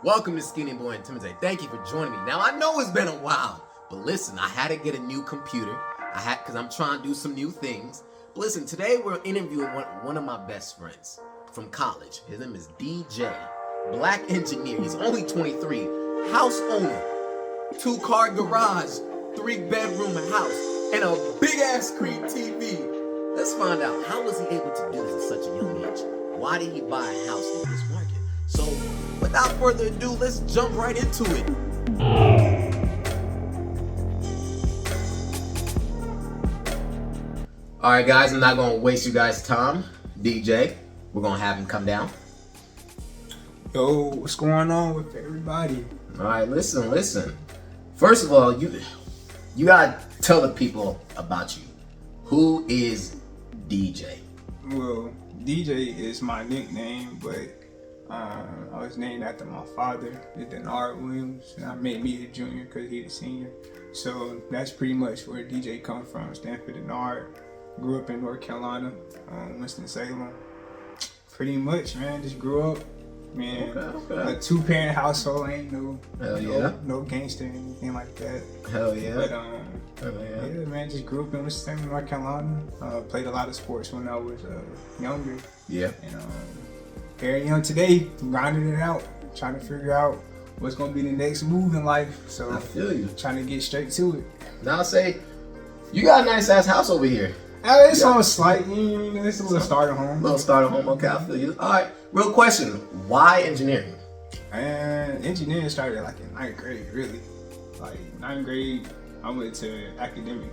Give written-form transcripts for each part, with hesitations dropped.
Welcome to SkinnyBoy-Entertainment. Thank you for joining me. Now, I know it's been a while, but listen, I had to get a new computer. Because I'm trying to do some new things. But listen, today we're interviewing one of my best friends from college. His name is DJ, black engineer. He's only 23, house owner, 2-car garage, 3-bedroom house, and a big-ass screen TV. Let's find out, how was he able to do this at such a young age? Why did he buy a house in this market? So, without further ado, let's jump right into it. Alright guys, I'm not going to waste you guys' time. DJ, we're going to have him come down. Yo, what's going on with everybody? Alright, listen. First of all, you got to tell the people about you. Who is DJ? Well, DJ is my nickname, but I was named after my father, Denard Williams, and I made me a junior because he's a senior. So that's pretty much where DJ comes from, Stanford Denard. Grew up in North Carolina, Winston-Salem. Pretty much, man, just grew up. Man, okay. A 2-parent household, ain't no gangster or anything like that. Hell yeah. But yeah, man, just grew up in Winston-Salem, North Carolina. Played a lot of sports when I was younger. Yeah. And very young today, grinding it out, trying to figure out what's gonna be the next move in life. So I feel you. Trying to get straight to it. Now say, you got a nice ass house over here. It's on slight, it's a little starter home. Little starter home, okay, I feel you. All right, real question, why engineering? And engineering started like in 9th grade, really. Like 9th grade, I went to academic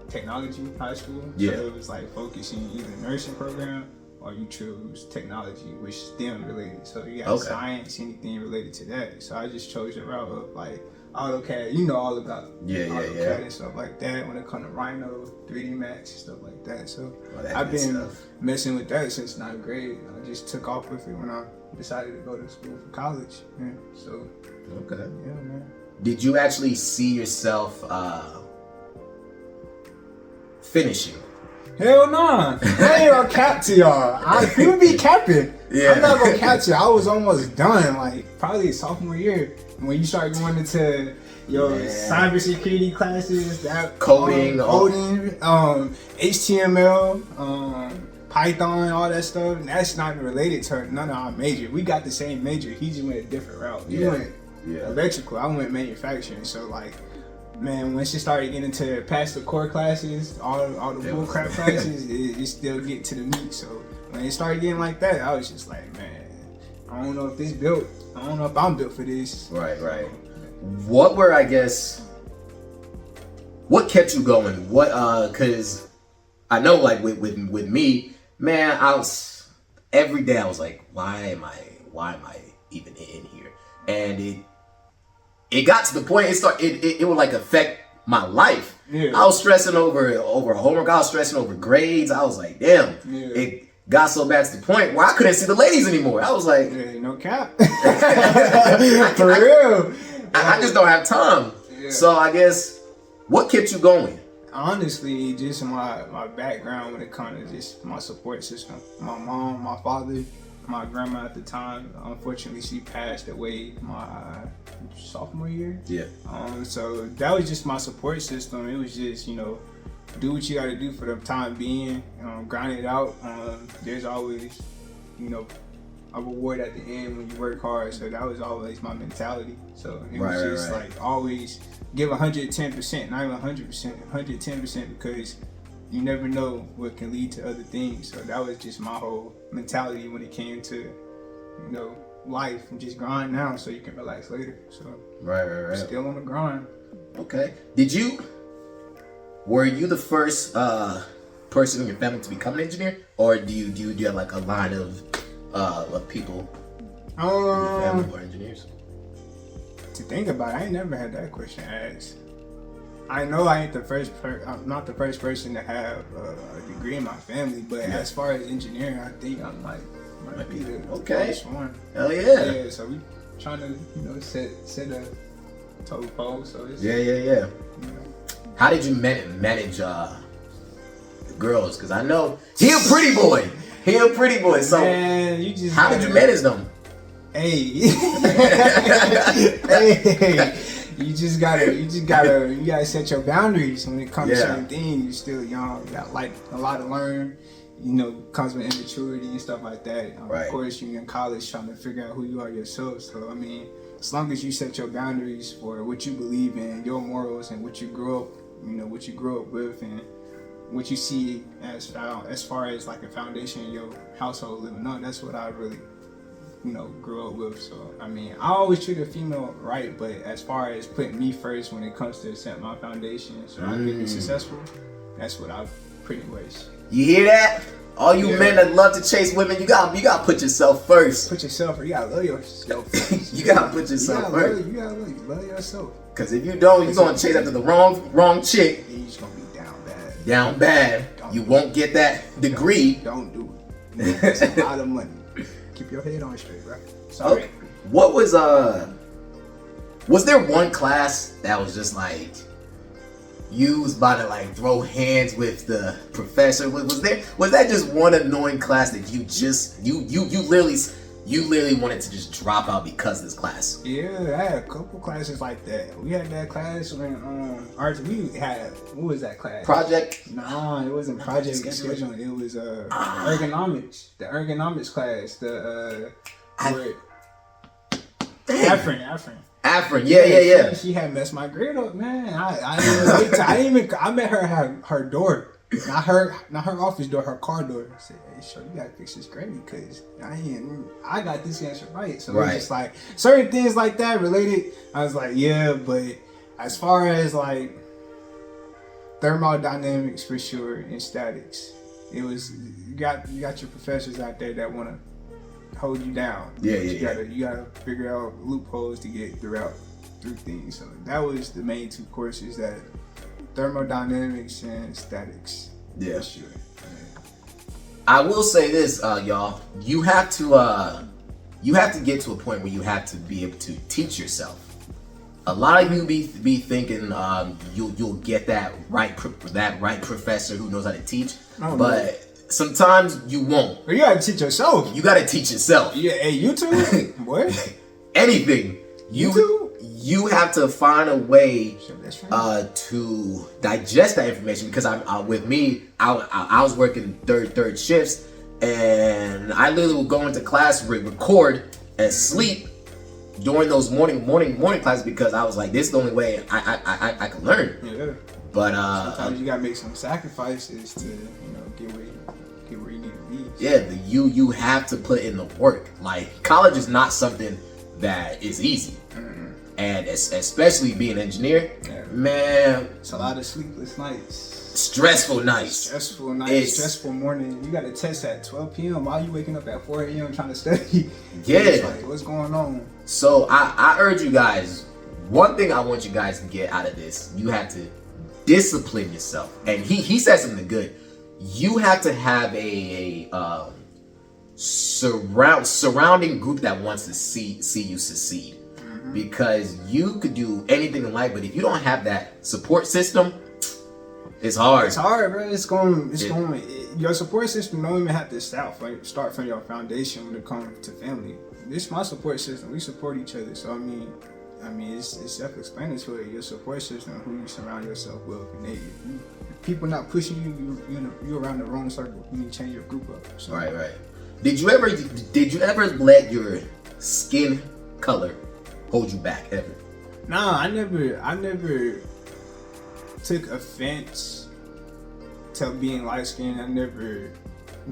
technology high school. Yeah. So it was like focusing either nursing program or you chose technology, which is STEM related. So you got science, anything related to that. So I just chose the route of like AutoCAD, you know all about AutoCAD and stuff like that when it comes to Rhino, 3D Max, stuff like that. So I've been messing with that since 9th grade. I just took off with it when I decided to go to school for college. Yeah, so okay. Yeah, man. Did you actually see yourself finishing? Hell nah. I ain't gonna cap to y'all. People be capping. Yeah. I'm not gonna cap to you. I was almost done, like probably sophomore year. When you start going into your cybersecurity classes, that coding, HTML, Python, all that stuff, and that's not related to none of our major. We got the same major. He just went a different route. He went electrical. I went manufacturing. So like, man, once you started getting into past the core classes, all the bull crap classes, it still get to the meat. So when it started getting like that, I was just like, man, I don't know if this built. I don't know if I'm built for this. Right. What were, what kept you going? Cause I know like with me, man, every day I was like, why am I even in here? And it got to the point, it would like affect my life. Yeah. I was stressing over homework, I was stressing over grades. I was like, damn, it got so bad to the point where I couldn't see the ladies anymore. I was like, no cap. For real. I just don't have time. Yeah. So I guess, what kept you going? Honestly, just my background when it comes to just my support system. My mom, my father, my grandma at the time, unfortunately she passed away my sophomore year. Yeah. So that was just my support system. It was just, do what you got to do for the time being, grind it out. There's always, a reward at the end when you work hard. So that was always my mentality. So it was just like always give 110%, not even 100%, 110%, because you never know what can lead to other things. So that was just my whole mentality when it came to, life, and just grind now so you can relax later. So right. Still on the grind. Okay. Were you the first person in your family to become an engineer, or do you have like a line of people in your family who are engineers? To think about it, I ain't never had that question asked. I know I ain't I'm not the first person to have a degree in my family, but as far as engineering, I think I might be the first one. Hell yeah! Yeah, so we trying to set a total pole. So it's, yeah. How did you manage the girls? Because I know he a pretty boy. So man, how did you manage them? Hey, hey, you gotta set your boundaries when it comes to certain things. You're still young, you got like a lot to learn. You know, comes with immaturity and stuff like that. Of course, you're in college trying to figure out who you are yourself. So I mean, as long as you set your boundaries for what you believe in, your morals, and what you grew up, what you grew up with, and what you see as far as like a foundation in your household living on, that's what I really grew up with. So I mean, I always treat a female right, but as far as putting me first when it comes to set my foundation so I can be successful, that's what I pretty much. You hear that? All you men that love to chase women, you gotta put yourself first. Put yourself first. You gotta love yourself first. You gotta put yourself first. You gotta love yourself. Cause if you don't, you're gonna chase after the wrong chick. You're just gonna be down bad. Down bad. You won't get that degree. Don't do it. It's a lot of money. Keep your head on straight, bro. Sorry. Okay. What was there one class that was just like you was about to like throw hands with the professor? Was that just one annoying class that you literally wanted to just drop out because of this class? Yeah, I had a couple classes like that. We had that class when we had what was that class? Project? No, it wasn't project scheduling. It was ergonomics. The ergonomics class. Afrin. Yeah. She had messed my grade up, man. I met her at her door. Not her office door, her car door. I said, hey, sure, you gotta fix this grade because I got this answer right. So it's just like certain things like that related. I was like, yeah, but as far as like thermodynamics for sure and statics, it was you got your professors out there that wanna hold you down. You gotta figure out loopholes to get through things. So that was the main two courses, that thermodynamics and statics. Yeah. Sure. I will say this, y'all. You have to get to a point where you have to be able to teach yourself. A lot of you be thinking you'll get that right professor who knows how to teach, but sometimes you won't. Well, you gotta teach yourself. You gotta teach yourself. Yeah, hey, YouTube, what? Anything. You have to find a way to digest that information, because I was working third shifts, and I literally would go into class, record, and sleep during those morning classes, because I was like, this is the only way I can learn. Yeah. But sometimes you gotta make some sacrifices to get where you need to be. Yeah, you have to put in the work. Like, college is not something that is easy. And especially being an engineer, man. It's a lot of sleepless nights. Stressful nights. Stressful morning. You got to test at 12 p.m. Why are you waking up at 4 a.m. trying to study? Yeah. It's like, what's going on? So I urge you guys, one thing I want you guys to get out of this, you have to discipline yourself. And he said something good. You have to have a surrounding group that wants to see you succeed. Because you could do anything in life, but if you don't have that support system, it's hard. It's hard, bro. It's going. Your support system don't even have to start from your foundation when it comes to family. This is my support system. We support each other. So I mean, it's self-explanatory. Your support system, who you surround yourself with, and if people not pushing you, you're around the wrong circle. You need to change your group up. So. Right. Did you ever let your skin color hold you back ever? Nah, I never took offense to being light skinned. I never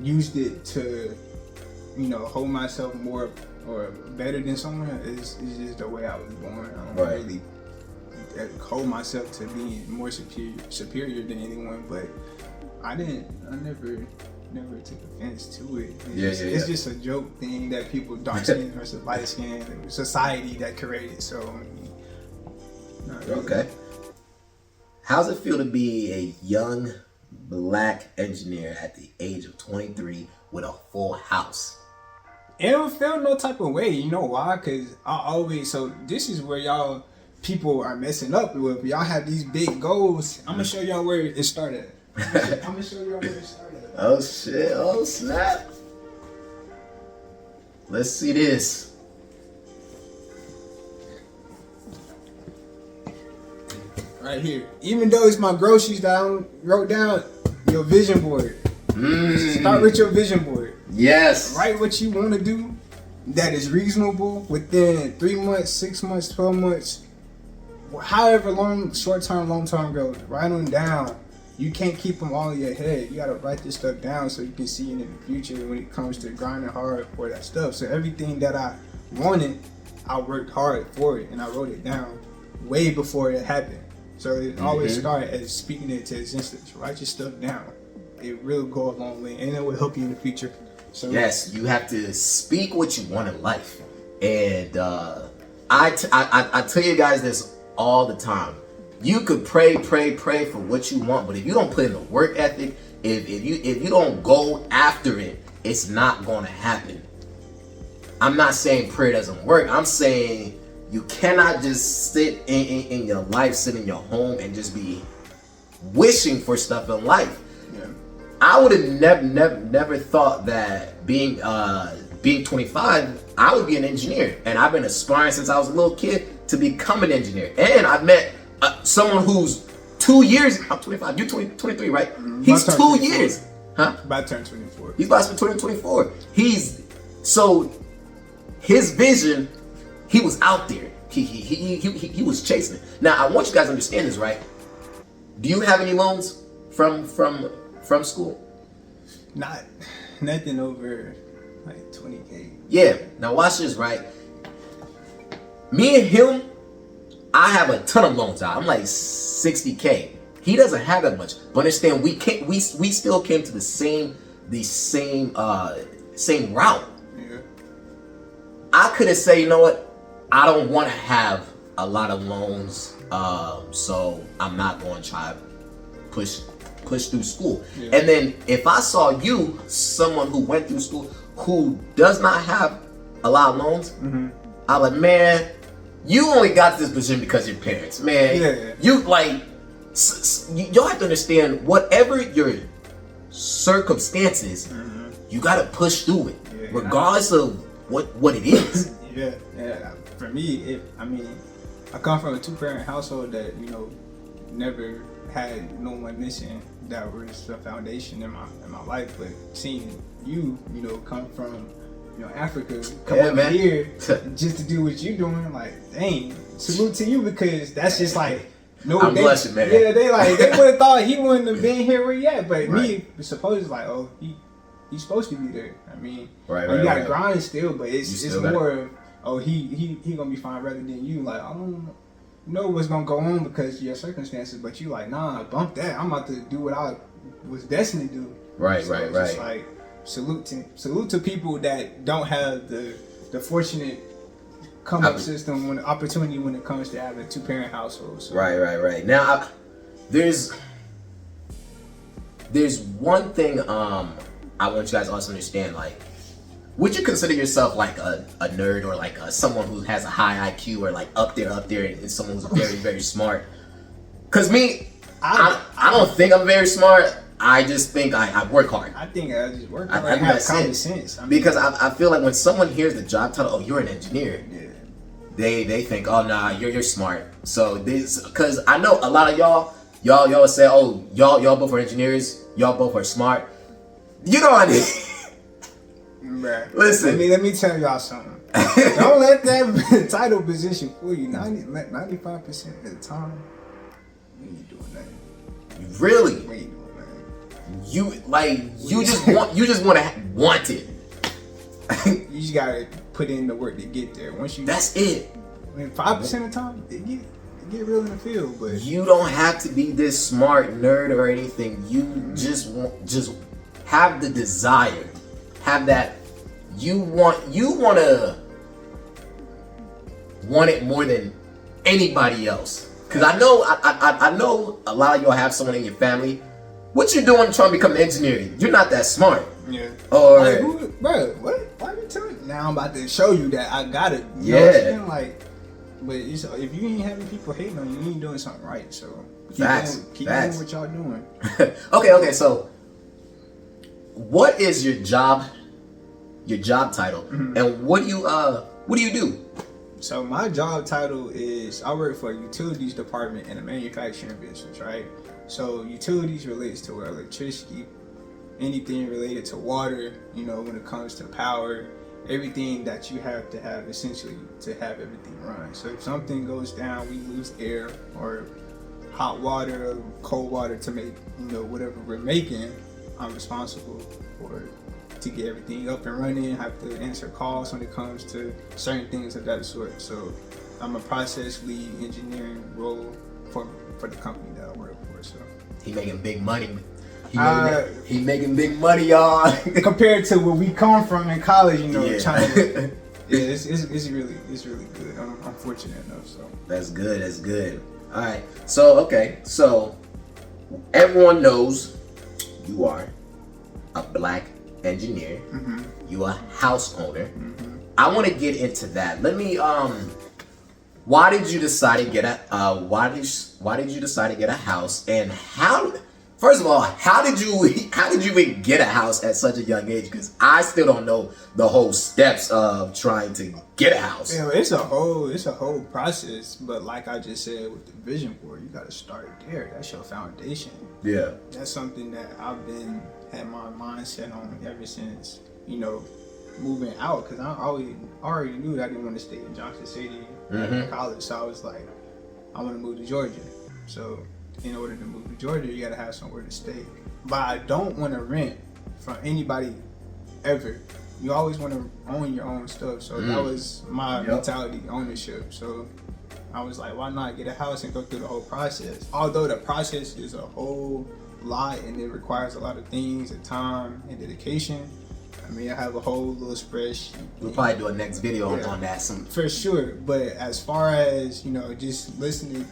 used it to, hold myself more or better than someone. It's just the way I was born. I don't really hold myself to being more superior than anyone, but I never took offense to it. It's just a joke thing that people dark skin versus light skin, society that created. So, really. Okay. How's it feel to be a young black engineer at the age of 23 with a full house? It don't feel no type of way. You know why? Because this is where y'all people are messing up with. Y'all have these big goals. I'm going to show y'all where it started. Oh shit, oh snap. Let's see this. right here. Even though it's my groceries that I wrote down, your vision board. Start with your vision board. Yes. Write what you want to do that is reasonable within 3 months, 6 months, 12 months, however long, short term, long term goes. Write them down. You can't keep them all in your head. You gotta write this stuff down so you can see it in the future when it comes to grinding hard for that stuff. So everything that I wanted, I worked hard for it and I wrote it down way before it happened. So it always started as speaking it to existence. Write your stuff down. It will go a long way and it will help you in the future. So yes, you have to speak what you want in life. And I tell you guys this all the time. You could pray for what you want, but if you don't put in the work ethic, if you don't go after it, it's not gonna happen. I'm not saying prayer doesn't work. I'm saying you cannot just sit in your life, sit in your home and just be wishing for stuff in life. yeah. I would have never thought that being 25, I would be an engineer. And I've been aspiring since I was a little kid to become an engineer. And I've met someone who's 2 years, I'm 25, you're 23, right? He's 2 years. Huh? About to turn 24. He's about to be 24. So his vision, he was out there. He was chasing it. Now I want you guys to understand this, right? Do you have any loans from school? Nothing over like 20K. Yeah. Now watch this, right? Me and him, I have a ton of loans out. I'm like 60K. He doesn't have that much. But understand, we still came to the same route. Yeah. I could have said, you know what? I don't want to have a lot of loans, so I'm not going to try to push through school. Yeah. And then if I saw you, someone who went through school, who does not have a lot of loans, I'm like, man, you only got to this position because of your parents, man. Yeah. You like, y'all have to understand, whatever your circumstances, you got to push through it, regardless of what it is. Yeah. For me, I come from a 2-parent household that, never had no one missing. That was the foundation in my life. But seeing you, come from, Africa, come over here just to do what you're doing, like, dang, salute to you, because that's just like, no, I'm blushing, man. Yeah, they would have thought he wouldn't have been here where he at, but me, supposed like, oh, he's supposed to be there. You gotta grind still, but it's more of, oh, he gonna be fine rather than you. Like, I don't know what's gonna go on because of your circumstances, but you like, nah, bump that. I'm about to do what I was destined to do. Right. Just like, salute to people that don't have the fortunate come up system, opportunity when it comes to having a 2-parent household. So. Right. Now, there's one thing I want you guys to also understand. Like, would you consider yourself like a nerd, or like someone who has a high IQ, or like up there, and someone who's very, very smart? Cause me, I don't think I'm very smart. I just think I work hard. I think I just work hard. I have common sense. Because I feel like when someone hears the job title, oh, you're an engineer, they think, oh, nah, you're smart. So this, because I know a lot of y'all say, oh, y'all both are engineers, y'all both are smart. You know what I mean? Bruh. Listen. Let me tell y'all something. Don't let that title position fool you. 95% of the time, we ain't doing nothing. Really? We ain't doing nothing. You just want it. You just gotta put in the work to get there. That's it. 5% of the time, it get real in the field, but you don't have to be this smart nerd or anything. You just have the desire, have that. You want it more than anybody else. Cause I know a lot of y'all have someone in your family. What you doing trying to become an engineer? You're not that smart. Yeah. Or bro, what? Why you telling me? Now I'm about to show you that I got it. You know what I'm saying? Like, but if you ain't having people hating on you, you ain't doing something right. So keep doing what y'all doing. Okay. So, what is your job title, and what do you do? So my job title is I work for a utilities department in a manufacturing business, right? So utilities relates to electricity, anything related to water, you know, when it comes to power, everything that you have to have essentially to have everything run. So if something goes down, we lose air or hot water or cold water to make, you know, whatever we're making, I'm responsible for to get everything up and running, have to answer calls when it comes to certain things of that sort. So I'm a process lead engineering role for the company that I work for. So he making big money. He making big money, y'all. Compared to where we come from in college, you know, Yeah. China. Yeah, it's really good. I'm fortunate enough. So That's good. That's good. All right. So everyone knows you are a black engineer. mm-hmm. You a house owner. Mm-hmm. I want to get into that. Let me. Why did you decide to get a? Why did you decide to get a house? And how? First of all, how did you even get a house at such a young age? Because I still don't know the whole steps of trying to get a house. Yeah, it's a whole process. But like I just said with the vision board, you got to start there. That's your foundation. Yeah. That's something that I've had my mindset on ever since, you know, moving out. Because I already knew that I didn't want to stay in Johnson City in college. So I was like, I want to move to Georgia. So in order to move to Georgia, you got to have somewhere to stay. But I don't want to rent from anybody ever. You always want to own your own stuff. So that was my mentality, ownership. So I was like, why not get a house and go through the whole process? Although the process is a whole lot and it requires a lot of things and time and dedication. I mean, I have a whole little spreadsheet. We'll probably do a next video on that. For sure. But as far as, you know, just listening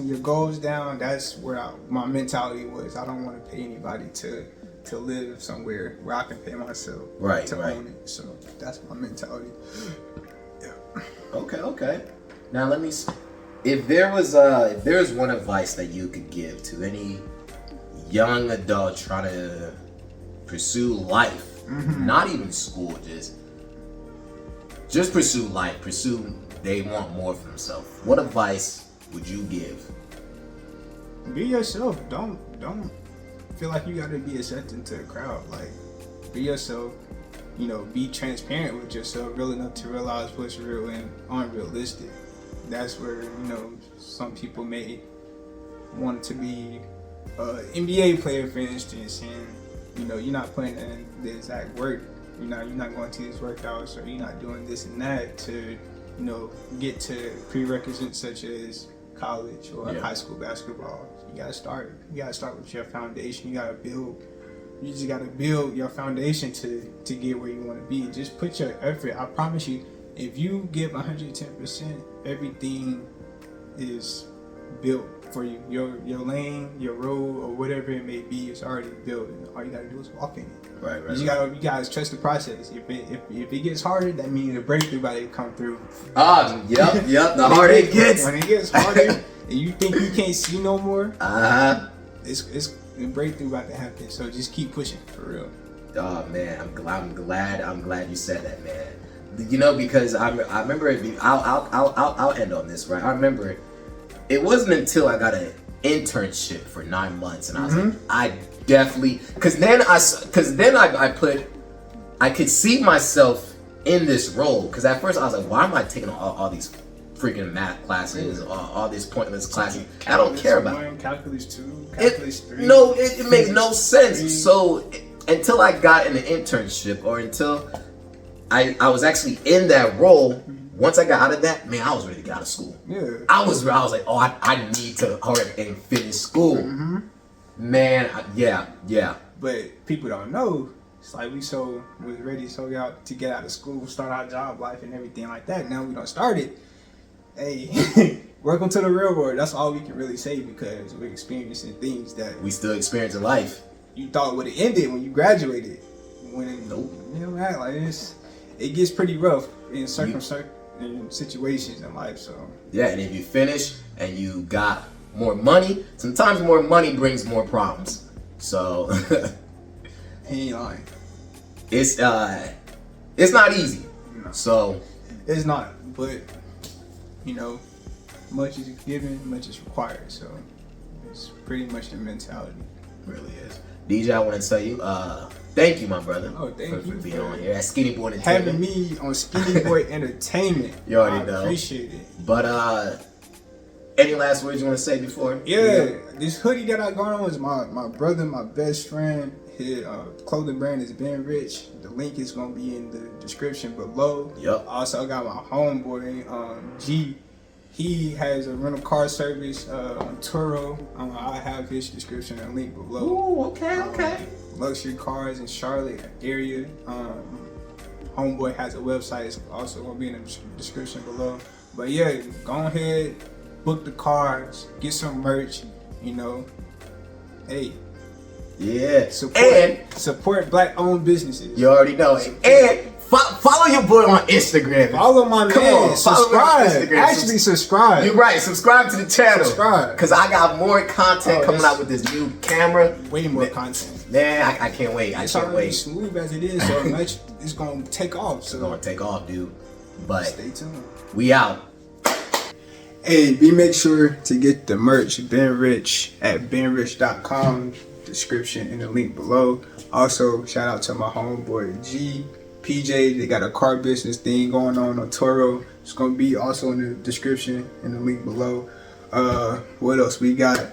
your goals down, that's where my mentality was. I don't want to pay anybody to live somewhere where I can pay myself to own it. So that's my mentality. Yeah. Okay. Now let me. If there was one advice that you could give to any young adult trying to pursue life, not even school, just pursue life, they want more for themselves. What advice would you give? Be yourself. Don't feel like you gotta be accepted to the crowd. Like, be yourself. You know, be transparent with yourself, real enough to realize what's real and unrealistic. That's where, you know, some people may want to be an NBA player, for instance, and you know, you're not putting in the exact work. You're not going to these workouts, or you're not doing this and that to, you know, get to prerequisites such as college or high school basketball. You gotta start with your foundation. You just gotta build your foundation to get where you want to be. Just put your effort. I promise you, if you give 110%, everything is built for you. Your lane, your road, or whatever it may be, is already built. And all you gotta do is walk in it. Right. You guys trust the process. If it gets harder, that means the breakthrough about to come through. Yep. The harder it gets. When it gets harder, and you think you can't see no more, it's the breakthrough about to happen. So just keep pushing, for real. Oh man, I'm glad you said that, man. You know, because I remember I'll end on this, right? I remember it wasn't until I got an internship for 9 months, and I was like, I definitely, because then I could see myself in this role. Because at first I was like, why am I taking all these freaking math classes, all these pointless classes I don't care about? Calculus 2, calculus 3. No, it makes no sense. So until I got an internship, or until I was actually in that role, once I got out of that, man, I was ready to get out of school. Yeah. I was like, oh, I need to hurry up and finish school. Man, yeah. But people don't know. It's like we was ready out to get out of school, start our job life and everything like that. Now we don't start it. Hey, welcome to the real world. That's all we can really say, because we're experiencing things that we still experience in life. You thought would have ended when you graduated. Nope. You know, right? Like it gets pretty rough in in situations in life. So yeah, and if you finish and you got more money, sometimes more money brings more problems. So he ain't lying. It's not easy. No. So it's not, but you know, much is given, much is required. So it's pretty much the mentality. Really is. DJ, I want to tell you, thank you, my brother. Oh, thank you for being on here at SkinnyBoy-Entertainment. Having me on SkinnyBoy-Entertainment. You already know. I appreciate it. But any last words you want to say before? Yeah, this hoodie that I got on is my brother, my best friend. His clothing brand is Ben Rich. The link is gonna be in the description below. Yep. Also, I got my homeboy G. He has a rental car service on Turo. I have his description and link below. Ooh, okay. Luxury cars in Charlotte area. Homeboy has a website. It's also gonna be in the description below. But yeah, go ahead, book the cars, get some merch. You know, hey. Yeah. Support black-owned businesses. You already know it. And follow your boy on Instagram. Follow my man. Subscribe. Actually, subscribe. You're right. Subscribe to the channel. Subscribe. Because I got more content coming out with this new camera. Way more content. Man, I can't wait. It's already smooth as it is, so it's going to take off. So it's going to take off, dude. But stay tuned. We out. Hey, make sure to get the merch, Ben Rich at benrich.com. Description in the link below. Also, shout out to my homeboy G, PJ. They got a car business thing going on Turo. It's gonna be also in the description in the link below. What else we got?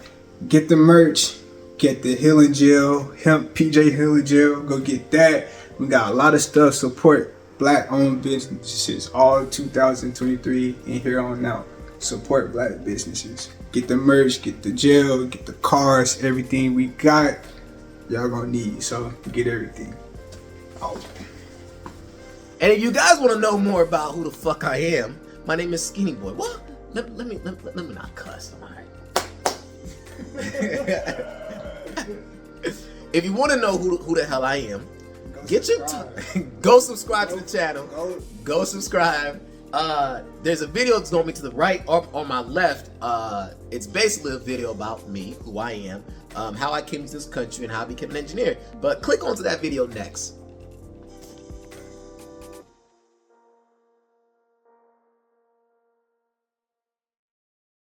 Get the merch. Get the healing gel, hemp PJ healing gel. Go get that. We got a lot of stuff. Support black-owned businesses all 2023 and here on out. Support black businesses. Get the merch, get the gel, get the cars, everything we got, y'all gonna need. So get everything. Oh. And if you guys want to know more about who the fuck I am, my name is Skinny Boy. What? Let me not cuss. Alright. If you want to know who the hell I am, go subscribe to the channel. Go subscribe. There's a video that's going to be to the right or on my left. It's basically a video about me, who I am, how I came to this country, and how I became an engineer. But click onto that video next.